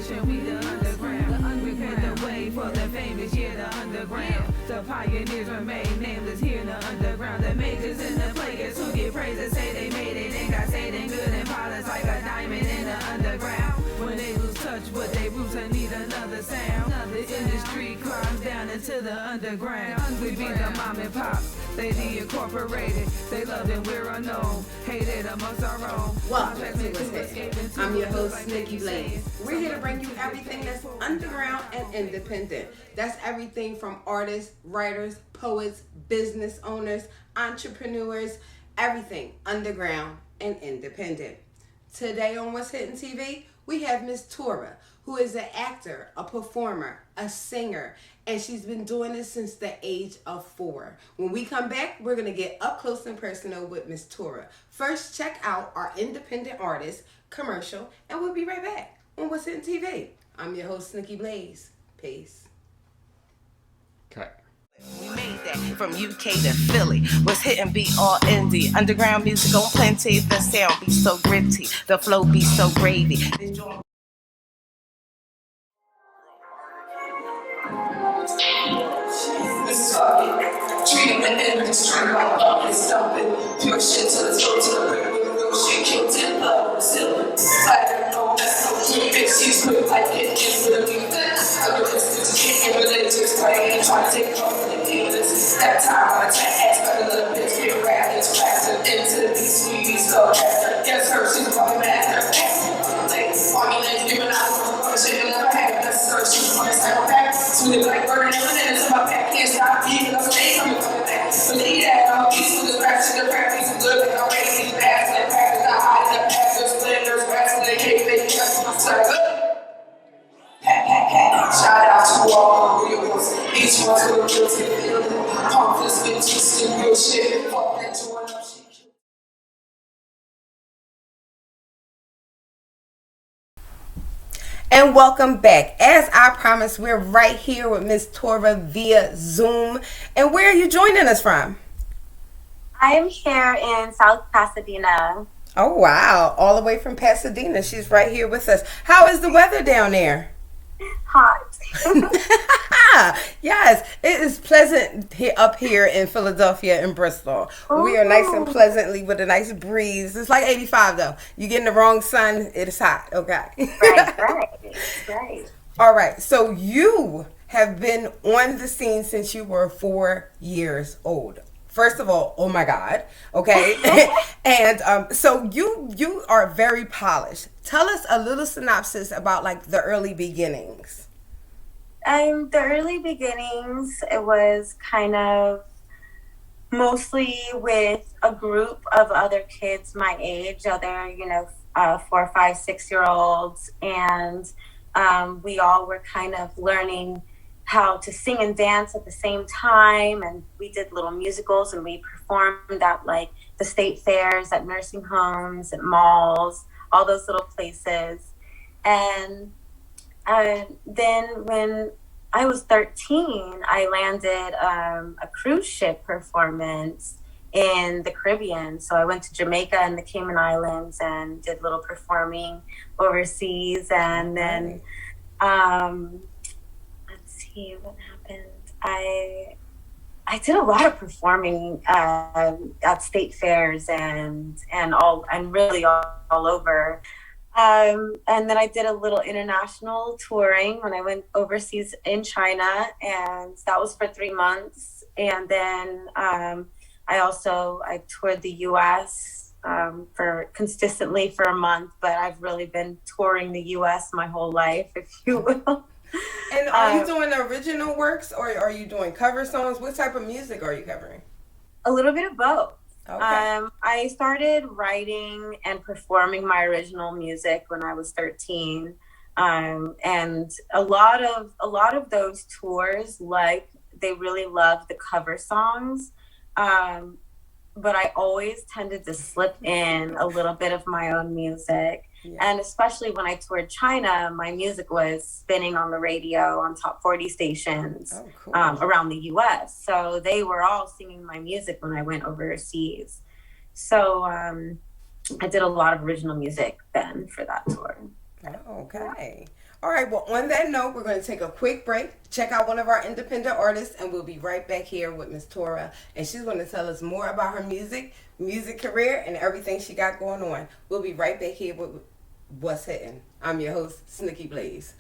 generation, we the underground. We paved the way for the famous, yeah, the underground. The pioneers remain nameless here in the underground. The majors and the players who get praise and say they made it and got stayed in good and polished like a diamond in the underground. When they lose touch with their roots and need another sound, the industry climbs down into the underground. We beat the mom and pops, they the incorporated. They love and we're unknown, hated amongst our own. Welcome to What's Happening. I'm your host, Snookie Blaze. We're here to bring you everything that's underground and independent. That's everything from artists, writers, poets, business owners, entrepreneurs, everything underground and independent. Today on What's Hitting TV, we have Miss Tora, who is an actor, a performer, a singer, and she's been doing this since the age of 4. When we come back, we're going to get up close and personal with Miss Tora. First, check out our independent artist commercial, and we'll be right back on What's Hitting TV. I'm your host, Snookie Blaze. Peace. Okay. We made that from UK to Philly. Was hitting beat all indie. Underground music on plenty. The sound be so gritty. The flow be so gravy. Treating the end of the street like up and stumping. Pure shit till it's go to the brick with the real shit. Killed in love, still. Tighter, no, that's no key. Bitch, she's quick like it is with a beat. Other instances can't relate to explain. Trying to take off the dealers. That time I attack ass, but a little bitch get wrapped. It's faster into the beast, sweeties go faster. Guess her, she's fucking mad. Like, arguing, giving out, shit in the pack. That's her, she's fucking psychopath. Sweet like burning in my pack. Can't stop beating up, stay coming back. Believe that I'm a piece of the rap, shit, the rap piece of good, like I'm ready to pass. And practice, I hide in the past, there's splinters, rats, and they can't make just my circle. Shout out to all the real ones. Each one's with a real tip feeling. Pump this bitch, just in real shit. Fuck that to one up shit. And welcome back. As I promised, we're right here with Miss Tora via Zoom. And where are you joining us from? I am here in South Pasadena. Oh, wow. All the way from Pasadena. She's right here with us. How is the weather down there? Hot. Yes, it is pleasant up here in Philadelphia and Bristol. Ooh. We are nice and pleasantly with a nice breeze. It's like 85 though. You get in the wrong sun, it is hot. Okay. Right. All right. So you have been on the scene since you were 4 years old. First of all, oh my God, okay? And so you are very polished. Tell us a little synopsis about like the early beginnings. The early beginnings, it was kind of mostly with a group of other kids my age, other, 4, 5, 6-year-olds. And we all were kind of learning how to sing and dance at the same time, and we did little musicals and we performed at like the state fairs, at nursing homes, at malls, all those little places. And then when I was 13, I landed a cruise ship performance in the Caribbean. So I went to Jamaica and the Cayman Islands and did little performing overseas. And then what happened? I did a lot of performing at state fairs and really all over. And then I did a little international touring when I went overseas in China, and that was for 3 months. And then I toured the U.S. For consistently for a month, but I've really been touring the U.S. my whole life, if you will. And are you doing original works or are you doing cover songs? What type of music are you covering? A little bit of both. Okay. I started writing and performing my original music when I was 13. And a lot of those tours, like, they really love the cover songs. But I always tended to slip in a little bit of my own music. Yeah. And especially when I toured China, my music was spinning on the radio on top 40 stations around the US. So they were all singing my music when I went overseas. So I did a lot of original music then for that tour. Okay. All right. Well, on that note, we're going to take a quick break, check out one of our independent artists, and we'll be right back here with Miss Tora. And she's going to tell us more about her music career, and everything she got going on. We'll be right back here with What's Hitting. I'm your host, Snookie Blaze.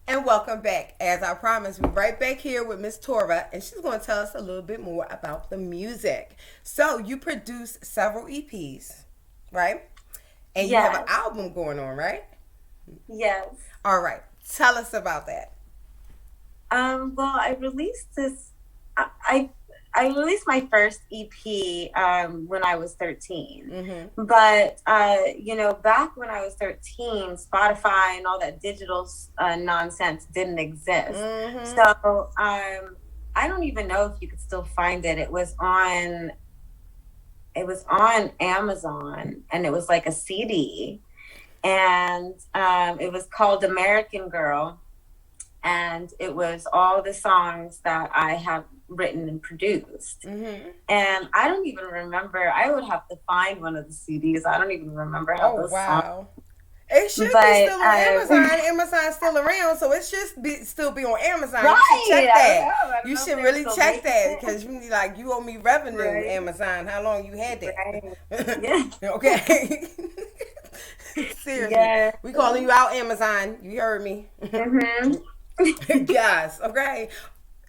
And welcome back. As I promised, we're right back here with Miss Tora, and she's going to tell us a little bit more about the music. So you produce several EPs, right? And you have an album going on, right? Yes. All right. Tell us about that. Well, I released this. I released my first EP when I was 13. Mm-hmm. But, back when I was 13, Spotify and all that digital nonsense didn't exist. Mm-hmm. So I don't even know if you could still find it. It was on Amazon, and it was like a CD. And it was called American Girl. And it was all the songs that I have written and produced. Mm-hmm. And I don't even remember. I would have to find one of the CDs. I don't even remember how those songs. It should be still on Amazon. Amazon's still around, so it should still be on Amazon. Right. You should check that. I don't You know should if really they're check still that, because you owe me revenue, Right. Amazon. How long you had that? Right. Yeah. Okay. Seriously. Yeah. We calling you out, Amazon. You heard me. Mm-hmm. Yes. Okay.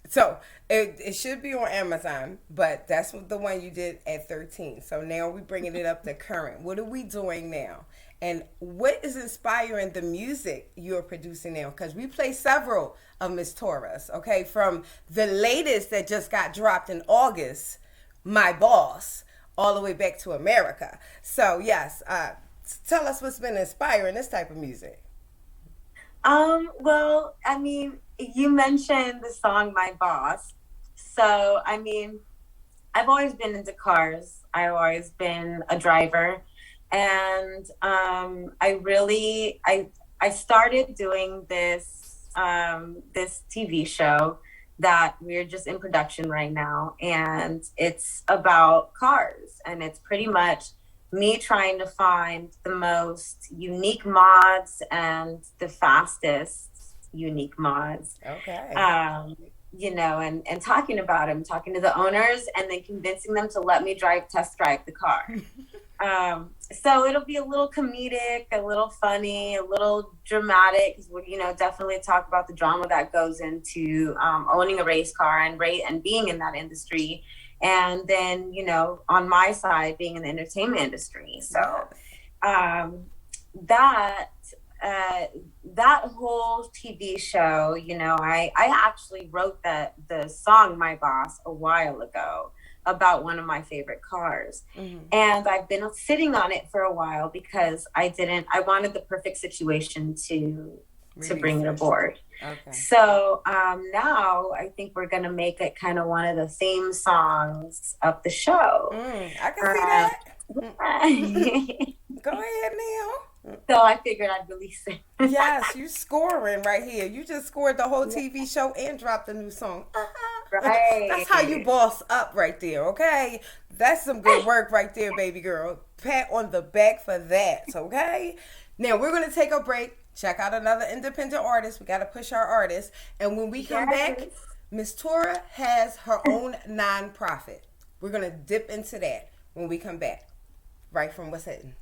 So it should be on Amazon, but that's the one you did at 13. So now we're bringing it up to current. What are we doing now? And what is inspiring the music you're producing now? Because we play several of Miss Tora's, okay? From the latest that just got dropped in August, My Boss, all the way back to America. So yes, tell us what's been inspiring this type of music. Well, I mean, you mentioned the song My Boss. So, I mean, I've always been into cars. I've always been a driver. And I started doing this TV show that we're just in production right now. And it's about cars. And it's pretty much me trying to find the most unique mods and the fastest unique mods. Okay. And talking about them, talking to the owners, and then convincing them to let me test drive the car. So it'll be a little comedic, a little funny, a little dramatic, because we, definitely talk about the drama that goes into owning a race car and being in that industry. And then, on my side, being in the entertainment industry. So that whole TV show, I actually wrote the song My Boss a while ago about one of my favorite cars. Mm-hmm. And I've been sitting on it for a while because I wanted the perfect situation to to bring it aboard. Okay. So now I think we're gonna make it kind of one of the theme songs of the show. I can see that. Go ahead now. So I figured I'd release it. Yes, you scoring right here. You just scored the whole TV show and dropped a new song. Right. That's how you boss up right there, okay? That's some good work right there, baby girl. Pat on the back for that, okay? Now we're going to take a break. Check out another independent artist. We got to push our artists. And when we come back, Miss Tora has her own nonprofit. We're going to dip into that when we come back. Right from What's Hitting.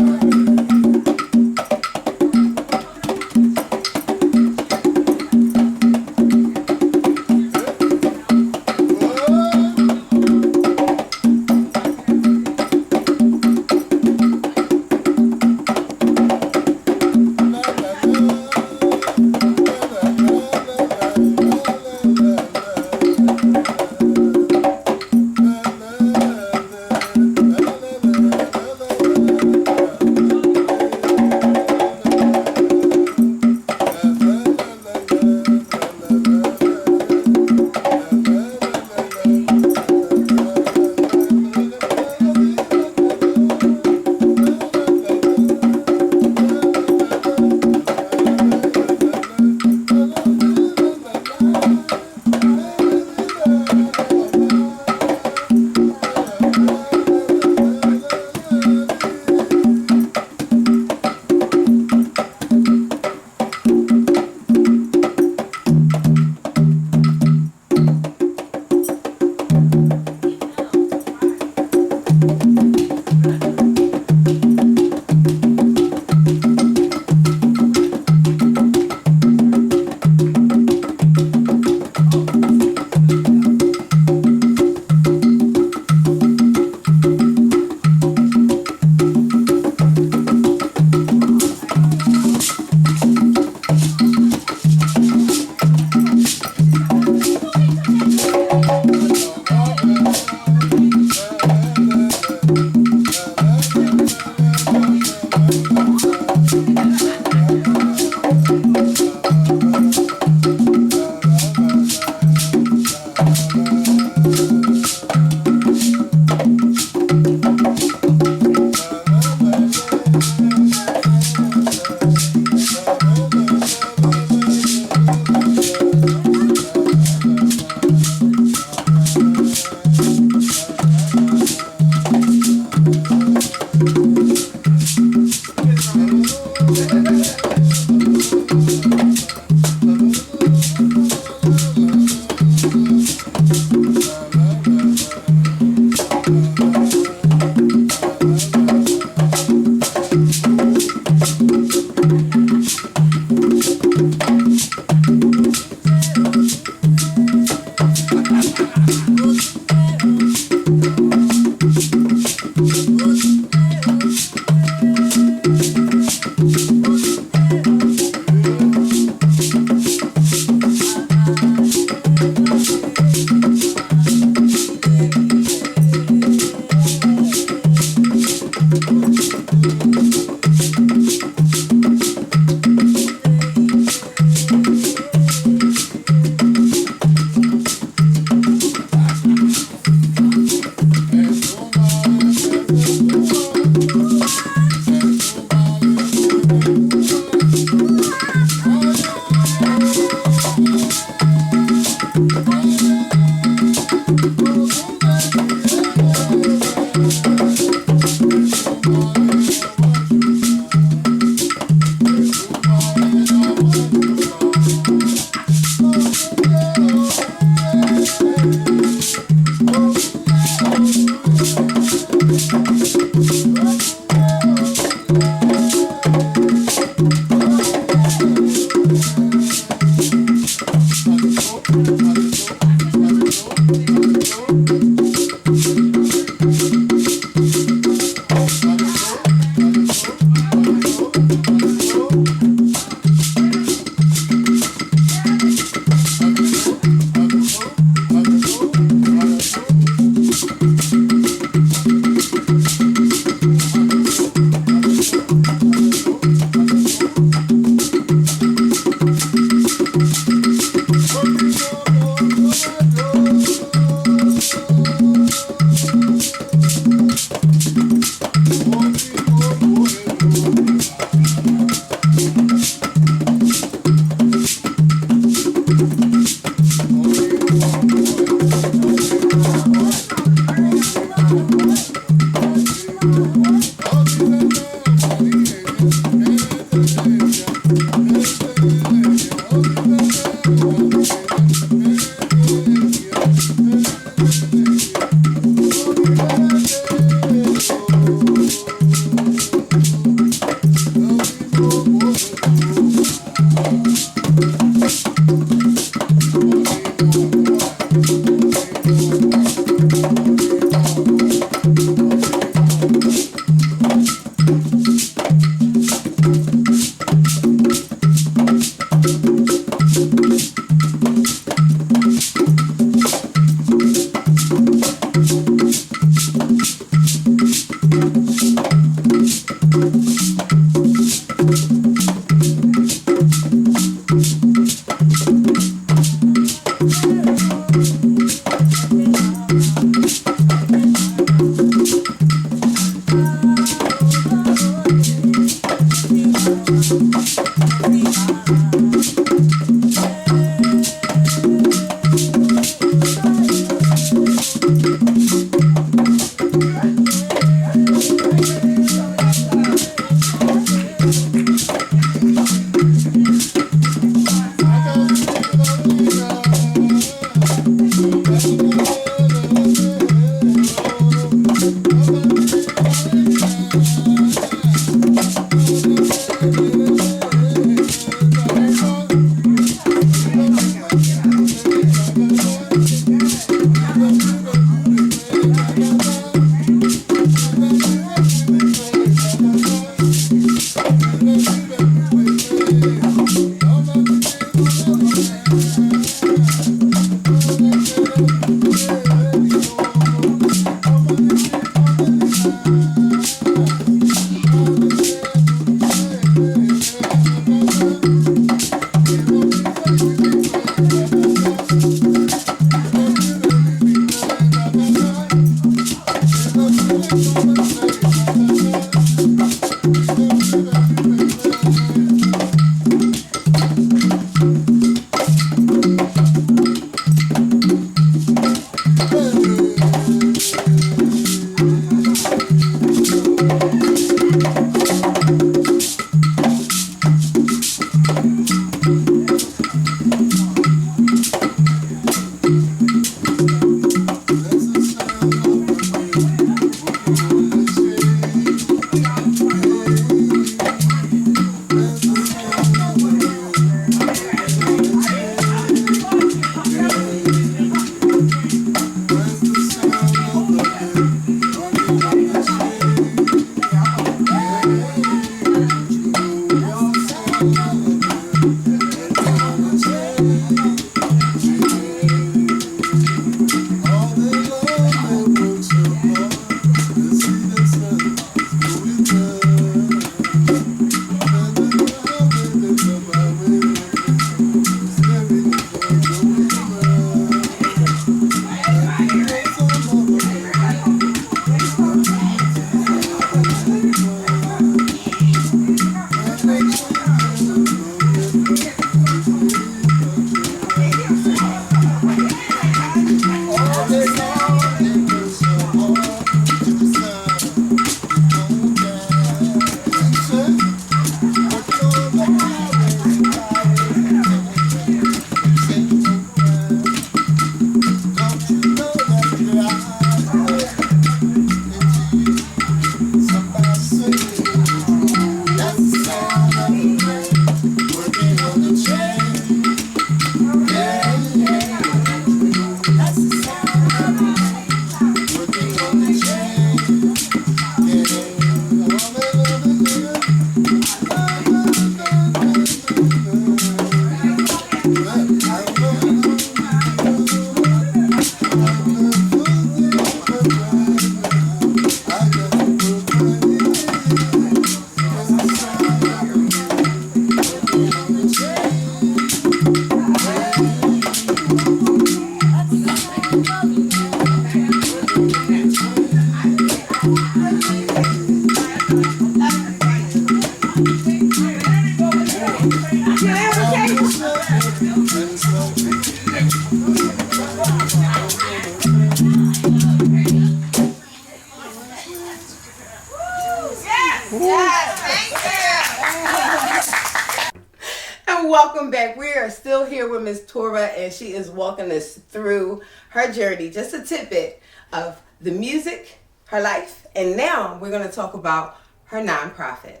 And welcome back. We are still here with Miss Tora, and she is walking us through her journey, just a tidbit of the music, her life, and now we're going to talk about her nonprofit.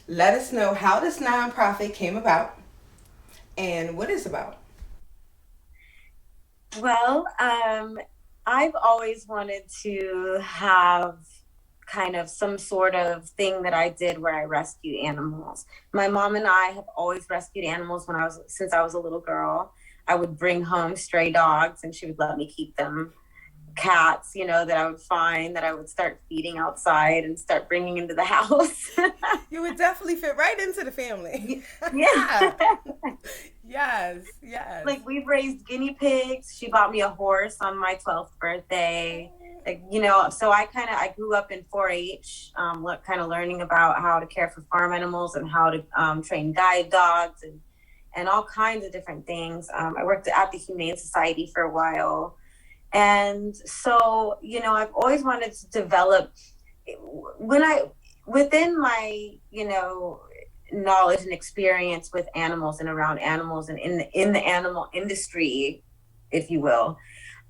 Let us know how this nonprofit came about and what it's about. Well, I've always wanted to have kind of some sort of thing that I did where I rescue animals. My mom and I have always rescued animals since I was a little girl. I would bring home stray dogs and she would let me keep them cats, that I would find, that I would start feeding outside and start bringing into the house. You would definitely fit right into the family. Yeah. Yes, yes. Like, we've raised guinea pigs. She bought me a horse on my 12th birthday. Like, so I grew up in 4-H, kind of learning about how to care for farm animals and how to train guide dogs and all kinds of different things. I worked at the Humane Society for a while. And so, I've always wanted to develop within my, knowledge and experience with animals and around animals and in the animal industry, if you will,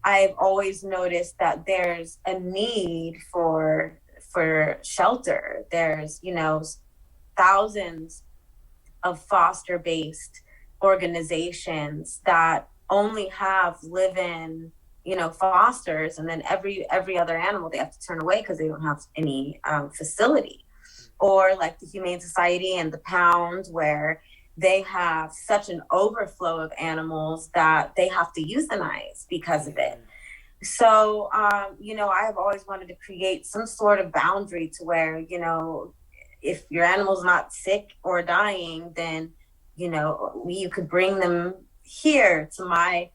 I've always noticed that there's a need for shelter. There's, thousands of foster-based organizations that only have live-in, fosters, and then every other animal they have to turn away because they don't have any facility. Or like the Humane Society and the Pound, where they have such an overflow of animals that they have to euthanize because of it. So, I have always wanted to create some sort of boundary to where, if your animal's not sick or dying, then, you could bring them here to my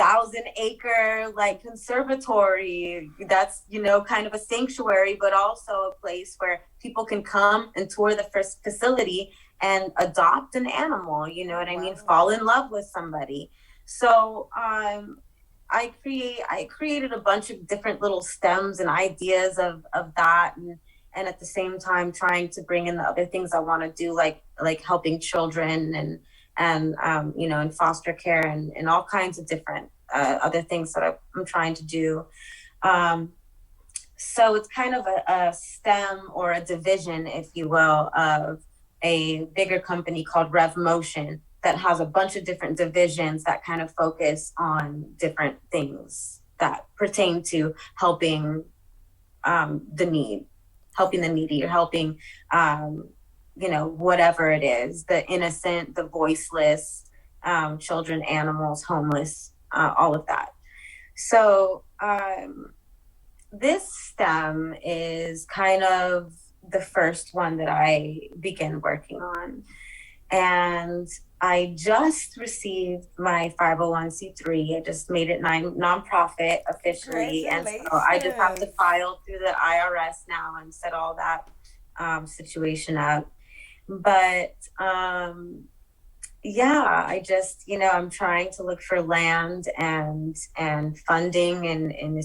1,000-acre conservatory that's kind of a sanctuary, but also a place where people can come and tour the first facility and adopt an animal, you know what I mean, fall in love with somebody. So I created a bunch of different little stems and ideas of that, and at the same time trying to bring in the other things I want to do, like helping children and in foster care and all kinds of different other things that I'm trying to do. So it's kind of a stem or a division, if you will, of a bigger company called Rev Motion that has a bunch of different divisions that kind of focus on different things that pertain to helping the needy, or helping whatever it is, the innocent, the voiceless, children, animals, homeless, all of that. So this stem is kind of the first one that I began working on. And I just received my 501c3. I just made it nonprofit officially. And so I just have to file through the IRS now and set all that situation up. But I just, I'm trying to look for land and funding and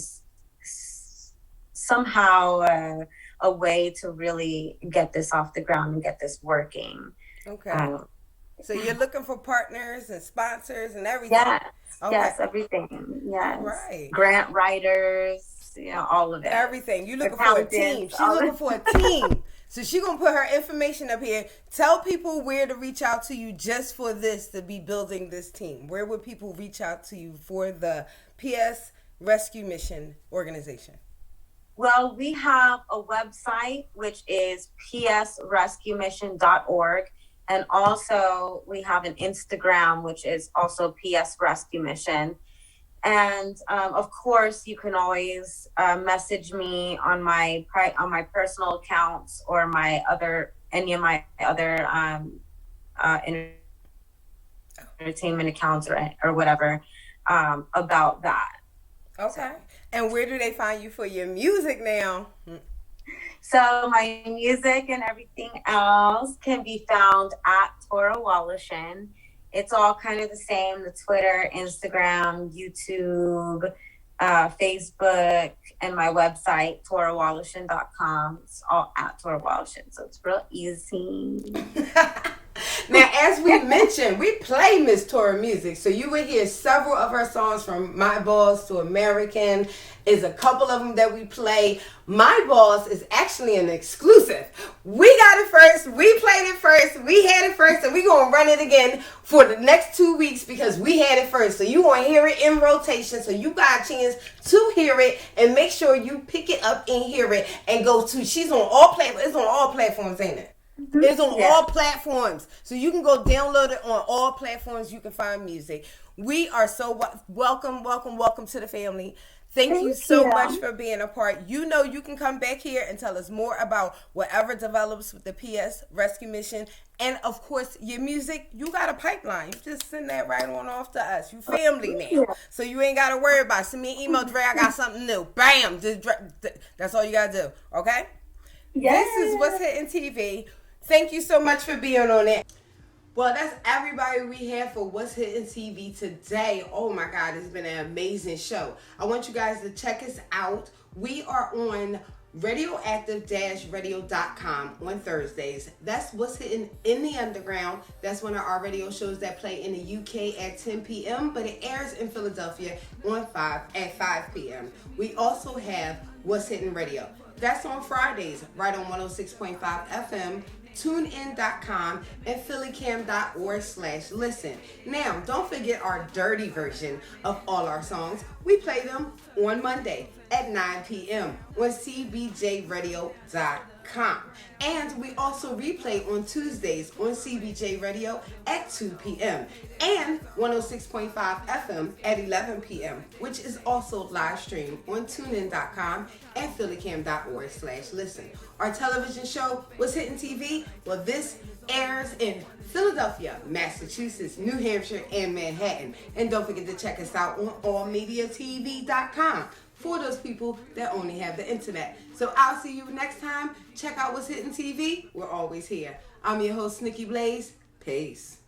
somehow a way to really get this off the ground and get this working. Okay. So you're looking for partners and sponsors and everything? Yes. Okay. Yes, everything. Yes. Right. Grant writers, all of it. Everything. You're looking for a team. She's looking for a team. So she's going to put her information up here. Tell people where to reach out to you just for this, to be building this team. Where would people reach out to you for the PS Rescue Mission organization? Well, we have a website, which is psrescuemission.org. And also we have an Instagram, which is also PS Rescue Mission. And of course, you can always message me on my personal accounts or any of my other entertainment accounts or whatever about that. Okay. And where do they find you for your music now? So my music and everything else can be found at Tora Woloshin. It's all kind of the same: the Twitter, Instagram, YouTube, Facebook, and my website, ToraWoloshin.com. It's all at Tora Woloshin, so it's real easy. Now, as we mentioned, we play Miss Tora music, so you will hear several of her songs, from My Boss to American. Is a couple of them that we play. My Boss is actually an exclusive. We got it first, we played it first, we had it first, and we're going to run it again for the next 2 weeks because we had it first. So you want to hear it in rotation, so you got a chance to hear it, and make sure you pick it up and hear it and go to, she's on all platforms. It's on all platforms, ain't it? It's on all platforms. So you can go download it on all platforms. You can find music. We are so welcome to the family. Thank you so you. much for being a part. You know you can come back here and tell us more about whatever develops with the PS Rescue Mission. And, of course, your music, you got a pipeline. You just send that right on off to us. You family now. So you ain't got to worry about it. Send me an email, Dre, I got something new. Bam! That's all you got to do, okay? Yes. This is What's Hitting TV. Thank you so much for being on it. Well, that's everybody we have for What's Hitting TV today. Oh my God, it's been an amazing show. I want you guys to check us out. We are on radioactive-radio.com on Thursdays. That's What's Hitting in the Underground. That's one of our radio shows that play in the UK at 10 p.m., but it airs in Philadelphia at 5 p.m. We also have What's Hitting Radio. That's on Fridays, right on 106.5 FM, tunein.com, and phillycam.org/listen. Now, don't forget our dirty version of all our songs. We play them on Monday at 9 p.m. on cbjradio.com. And we also replay on Tuesdays on CBJ Radio at 2 p.m. and 106.5 FM at 11 p.m., which is also live streamed on tunein.com and phillycam.org/listen. Our television show, What's Hitting TV? Well, this airs in Philadelphia, Massachusetts, New Hampshire, and Manhattan. And don't forget to check us out on allmediatv.com for those people that only have the internet. So I'll see you next time. Check out What's Hitting TV. We're always here. I'm your host, Snookie Blaze. Peace.